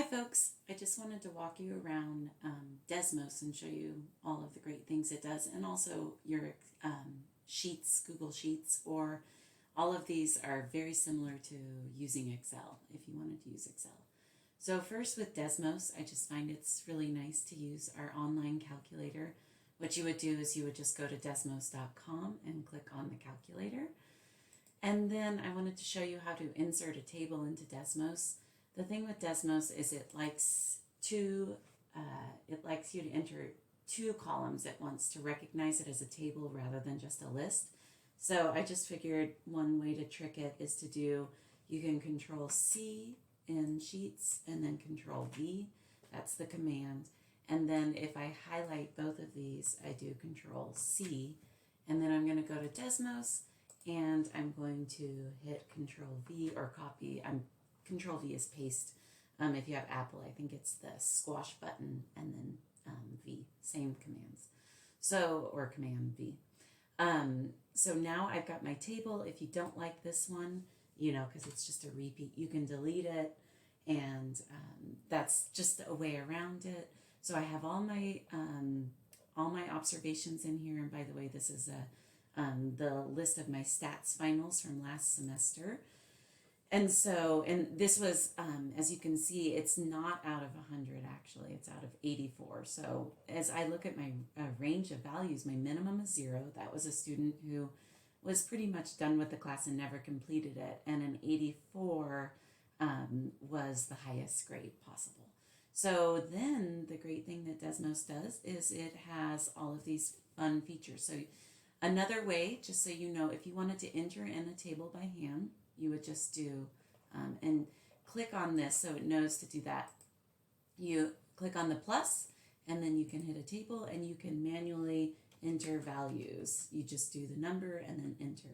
folks. I just wanted to walk you around Desmos and show you all of the great things it does, and also your Sheets, Google Sheets, or all of these are very similar to using Excel if you wanted to use Excel. So first with Desmos, I just find it's really nice to use our online calculator. What you would do is you would just go to desmos.com and click on the calculator. And then I wanted to show you how to insert a table into Desmos. The thing with Desmos is it likes you to enter two columns at once to recognize it as a table rather than just a list. So I just figured one way to trick it is to do, you can Control C in Sheets and then Control V, that's the command. And then if I highlight both of these, I do Control C, and then I'm going to go to Desmos and I'm going to hit Control V or copy. Control V is paste. If you have Apple, I think it's the squash button and then V, same commands. So, or Command V. So now I've got my table. If you don't like this one, because it's just a repeat, you can delete it, and that's just a way around it. So I have all my observations in here, and by the way, this is the list of my stats finals from last semester. And this was, as you can see, it's not out of 100 actually, it's out of 84. So as I look at my range of values, my minimum is 0. That was a student who was pretty much done with the class and never completed it. And an 84 was the highest grade possible. So then the great thing that Desmos does is it has all of these fun features. So another way, just so you know, if you wanted to enter in a table by hand, you would just do, and click on this so it knows to do that. You click on the plus, and then you can hit a table, and you can manually enter values. You just do the number and then enter.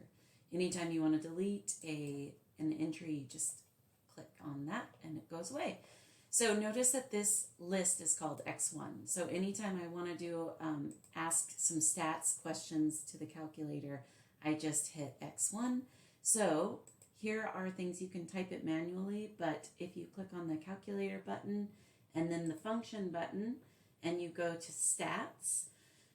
Anytime you want to delete an entry, you just click on that, and it goes away. So notice that this list is called X1. So anytime I want to do ask some stats questions to the calculator, I just hit X1. So here are things you can type it manually, but if you click on the calculator button and then the function button and you go to stats,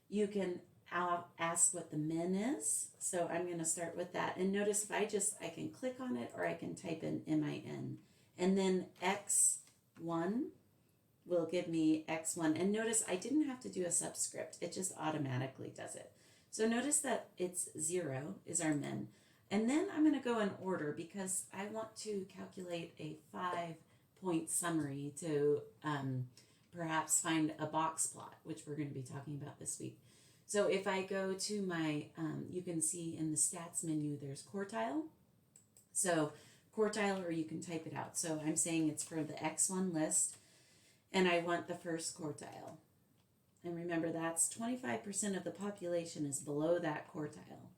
you can ask what the min is. So I'm going to start with that. And notice if I can click on it, or I can type in MIN. And then X1 will give me X1. And notice I didn't have to do a subscript. It just automatically does it. So notice that it's 0 is our min. And then I'm going to go in order because I want to calculate a 5-point summary to perhaps find a box plot, which we're going to be talking about this week. So if I go to my, you can see in the stats menu, there's quartile. So quartile, or you can type it out. So I'm saying it's for the X1 list, and I want the first quartile. And remember, that's 25% of the population is below that quartile.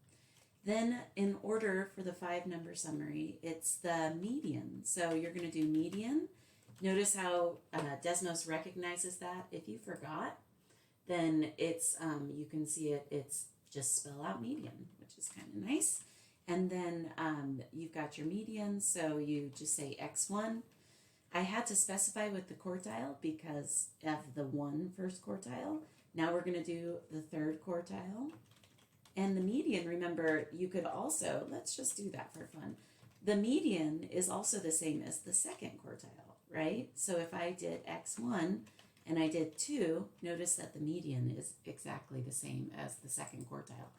Then in order for the 5-number summary, it's the median. So you're going to do median. Notice how Desmos recognizes that. If you forgot, then it's you can see it's just spell out median, which is kind of nice. And then you've got your median, so you just say X1. I had to specify with the quartile because of the first quartile. Now we're going to do the third quartile. And the median, remember, you could also, let's just do that for fun. The median is also the same as the second quartile, right? So if I did X1 and I did 2, notice that the median is exactly the same as the second quartile.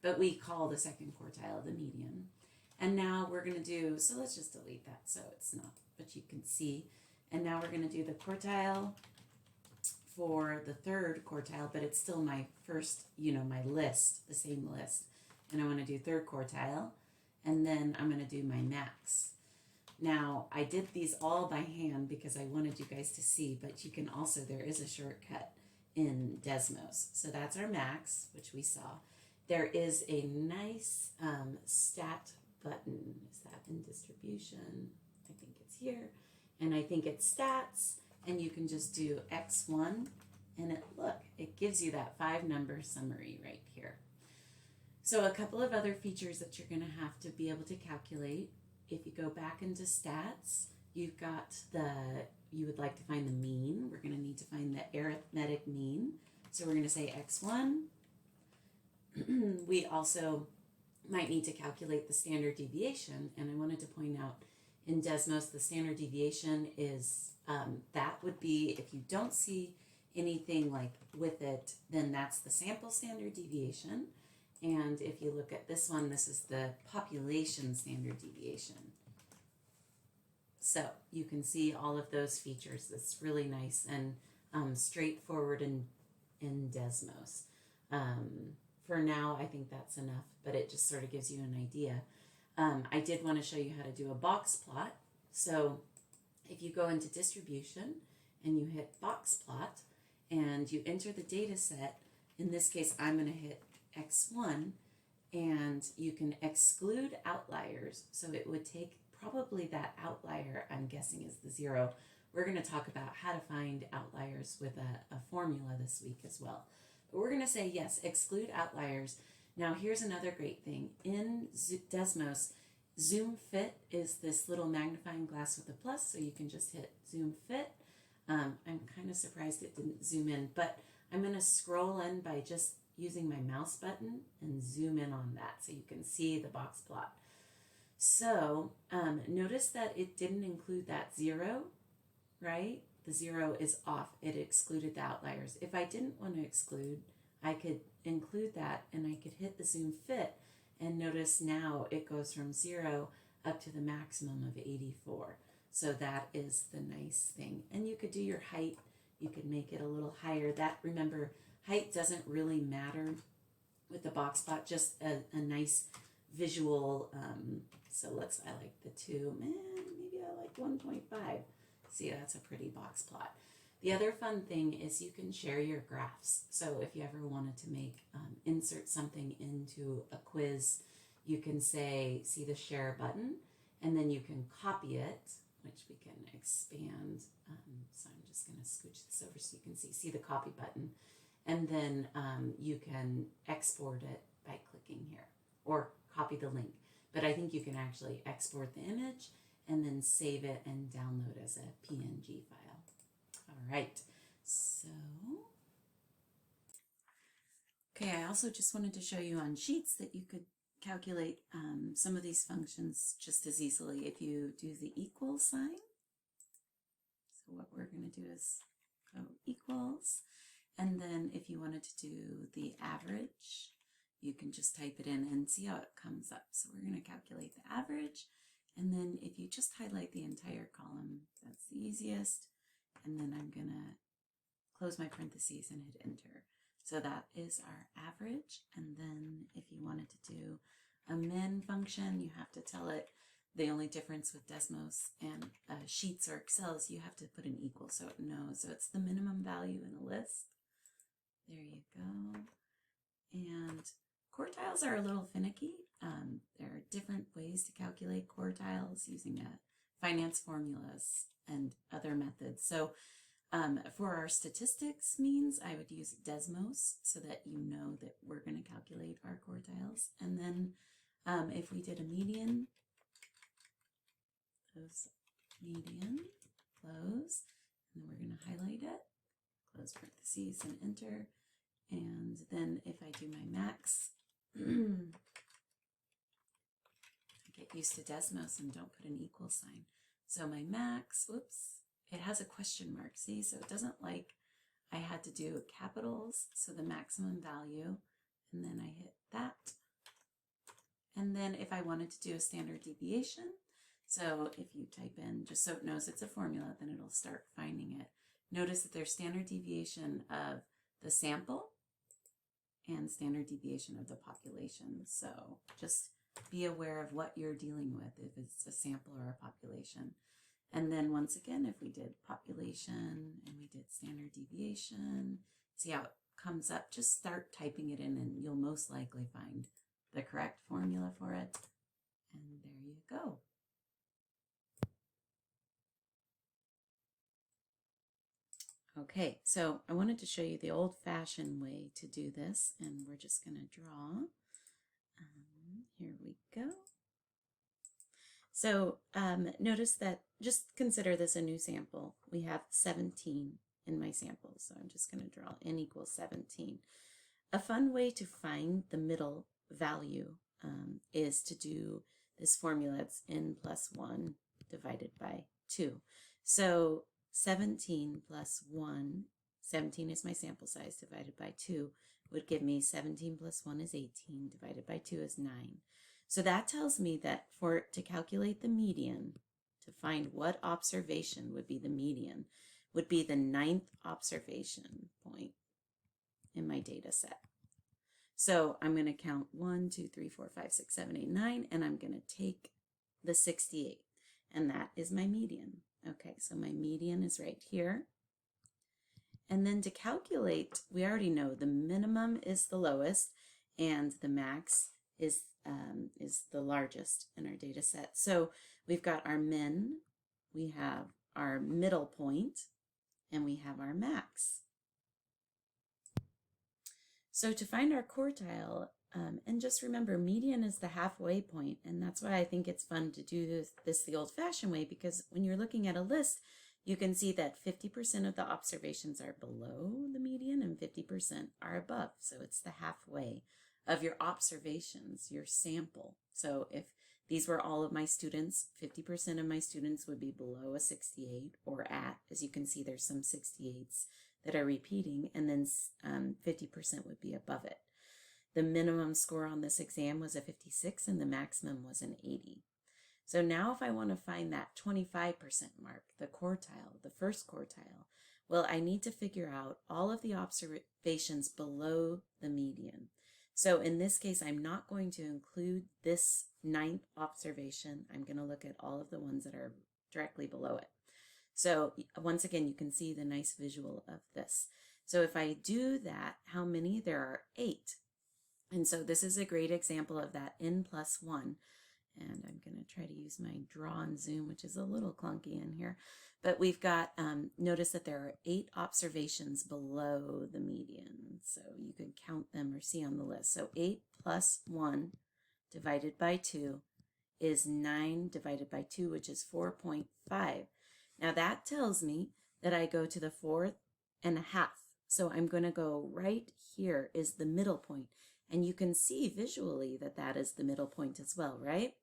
But we call the second quartile the median. And now we're going to do, so let's just delete that so it's not, but you can see. And now we're going to do the quartile for the third quartile, but it's still my first, my list, the same list. And I want to do third quartile, and then I'm going to do my max. Now, I did these all by hand because I wanted you guys to see, but you can also, there is a shortcut in Desmos. So that's our max, which we saw. There is a nice stat button. Is that in distribution? I think it's here. And I think it's stats. And you can just do X1, and it gives you that 5-number summary right here. So a couple of other features that you're going to have to be able to calculate. If you go back into stats, you've got you would like to find the mean. We're going to need to find the arithmetic mean. So we're going to say x1. We also might need to calculate the standard deviation. And I wanted to point out in Desmos, the standard deviation is, that would be, if you don't see anything like with it, then that's the sample standard deviation. And if you look at this one, this is the population standard deviation. So you can see all of those features. It's really nice and straightforward in Desmos. For now, I think that's enough, but it just sort of gives you an idea. I did want to show you how to do a box plot. So if you go into distribution and you hit box plot and you enter the data set, in this case, I'm going to hit X1, and you can exclude outliers. So it would take probably that outlier, I'm guessing, is the 0. We're going to talk about how to find outliers with a formula this week as well. But we're going to say, yes, exclude outliers. Now, here's another great thing. In Desmos, zoom fit is this little magnifying glass with a plus, so you can just hit zoom fit. I'm kind of surprised it didn't zoom in, but I'm going to scroll in by just using my mouse button and zoom in on that so you can see the box plot. So notice that it didn't include that 0, right? The 0 is off. It excluded the outliers. If I didn't want to exclude, I could include that and I could hit the zoom fit, and notice now it goes from 0 up to the maximum of 84. So that is the nice thing. And you could do your height. You could make it a little higher. That, remember, height doesn't really matter with the box plot, just a nice visual. So I like the 2. Man, maybe I like 1.5. See, that's a pretty box plot. The other fun thing is you can share your graphs. So if you ever wanted to insert something into a quiz, you can say, see the share button, and then you can copy it, which we can expand. So I'm just going to scooch this over so you can see the copy button. And then you can export it by clicking here, or copy the link. But I think you can actually export the image and then save it and download as a PNG file. All right, so, okay, I also just wanted to show you on sheets that you could calculate some of these functions just as easily if you do the equal sign. So what we're going to do is go equals, and then if you wanted to do the average, you can just type it in and see how it comes up. So we're going to calculate the average, and then if you just highlight the entire column, that's the easiest, and then I'm going to close my parentheses and hit enter. So that is our average, and then if you wanted to do a min function, you have to tell it. The only difference with Desmos and Sheets or Excel is you have to put an equal so it knows. So it's the minimum value in a list. There you go. And quartiles are a little finicky. There are different ways to calculate quartiles using finance formulas and other methods. So for our statistics means, I would use Desmos so that you know that we're going to calculate our quartiles. And then if we did a median, close median, close, and then we're going to highlight it, close parentheses and enter. And then if I do my max, I get used to Desmos and don't put an equal sign. So my max, whoops, it has a question mark, see? So it doesn't like I had to do capitals, so the maximum value, and then I hit that. And then if I wanted to do a standard deviation, so if you type in, just so it knows it's a formula, then it'll start finding it. Notice that there's standard deviation of the sample and standard deviation of the population. So just be aware of what you're dealing with, if it's a sample or a population. And then once again, if we did population and we did standard deviation, see how it comes up, just start typing it in and you'll most likely find the correct formula for it. And there you go. Okay, so I wanted to show you the old-fashioned way to do this, and we're just going to draw. Here we go. So notice that, just consider this a new sample. We have 17 in my sample, so I'm just going to draw n equals 17. A fun way to find the middle value is to do this formula. It's n plus 1 divided by 2. So 17 plus 1, 17 is my sample size, divided by 2 would give me 17 plus 1 is 18, divided by 2 is 9. So that tells me that to calculate the median, to find what observation would be the median, would be the 9th observation point in my data set. So I'm going to count 1, 2, 3, 4, 5, 6, 7, 8, 9, and I'm going to take the 68, and that is my median. Okay, so my median is right here. And then to calculate, we already know the minimum is the lowest and the max is the largest in our data set. So we've got our min, we have our middle point, and we have our max. So to find our quartile, and just remember, median is the halfway point, and that's why I think it's fun to do this the old-fashioned way, because when you're looking at a list, you can see that 50% of the observations are below the median and 50% are above. So it's the halfway of your observations, your sample. So if these were all of my students, 50% of my students would be below a 68 or at, as you can see, there's some 68s that are repeating, and then 50% would be above it. The minimum score on this exam was a 56 and the maximum was an 80. So now if I want to find that 25% mark, the quartile, the first quartile, well, I need to figure out all of the observations below the median. So in this case, I'm not going to include this 9th observation. I'm going to look at all of the ones that are directly below it. So once again, you can see the nice visual of this. So if I do that, how many? There are 8. And so this is a great example of that n plus 1. And I'm going to try to use my draw and zoom, which is a little clunky in here. But we've got, notice that there are 8 observations below the median. So you can count them or see on the list. So 8 plus 1 divided by 2 is 9 divided by 2, which is 4.5. Now that tells me that I go to the 4th and a half. So I'm going to go right here is the middle point. And you can see visually that that is the middle point as well, right?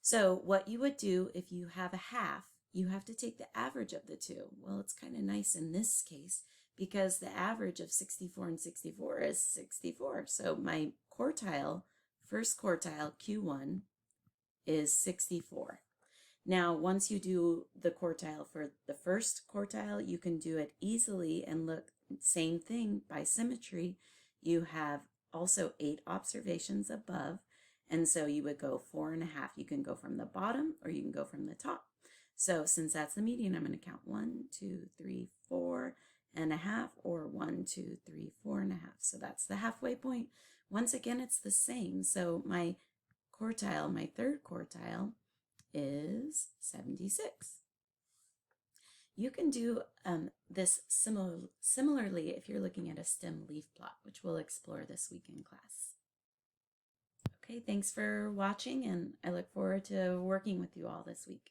So what you would do if you have a half, you have to take the average of the two. Well, it's kind of nice in this case because the average of 64 and 64 is 64. So my quartile, first quartile, Q1, is 64. Now, once you do the quartile for the first quartile, you can do it easily and look, same thing by symmetry. You have also 8 observations above, and so you would go 4.5. You can go from the bottom or you can go from the top. So since that's the median, I'm going to count 1, 2, 3, 4.5, or 1, 2, 3, 4.5. So that's the halfway point. Once again, it's the same. So my quartile, my third quartile, is 76. You can do this similarly if you're looking at a stem leaf plot, which we'll explore this week in class. Okay, thanks for watching, and I look forward to working with you all this week.